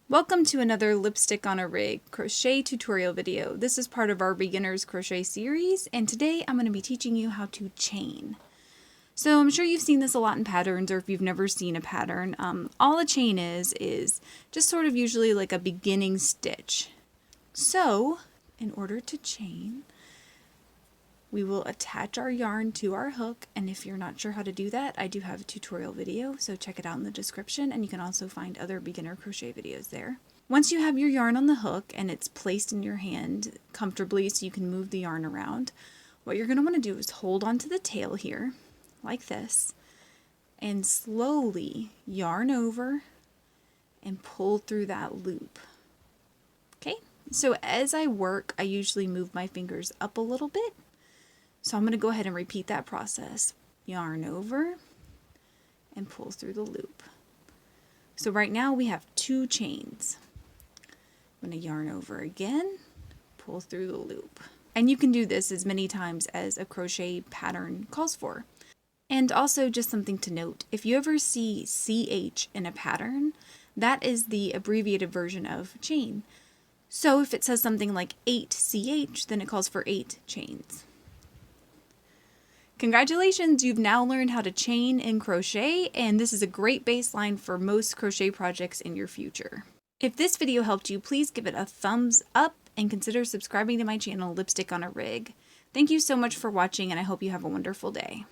Welcome to another lipstick on a rig crochet tutorial video. This is part of our beginners crochet series, and today I'm going to be teaching you how to chain. So I'm sure you've seen this a lot in patterns, or if you've never seen a pattern, all a chain is just sort of usually like a beginning stitch. So in order to chain, we will attach our yarn to our hook, and if you're not sure how to do that, I do have a tutorial video, so check it out in the description, and you can also find other beginner crochet videos there. Once you have your yarn on the hook and it's placed in your hand comfortably so you can move the yarn around, what you're going to want to do is hold onto the tail here, like this, and slowly yarn over and pull through that loop. Okay, so as I work, I usually move my fingers up a little bit. So I'm going to go ahead and repeat that process. Yarn over and pull through the loop. So right now we have 2 chains. I'm going to yarn over again, pull through the loop. And you can do this as many times as a crochet pattern calls for. And also just something to note, if you ever see CH in a pattern, that is the abbreviated version of chain. So if it says something like 8CH, then it calls for 8 chains. Congratulations, you've now learned how to chain in crochet, and this is a great baseline for most crochet projects in your future. If this video helped you, please give it a thumbs up and consider subscribing to my channel, Lipstick on a Rig. Thank you so much for watching, and I hope you have a wonderful day.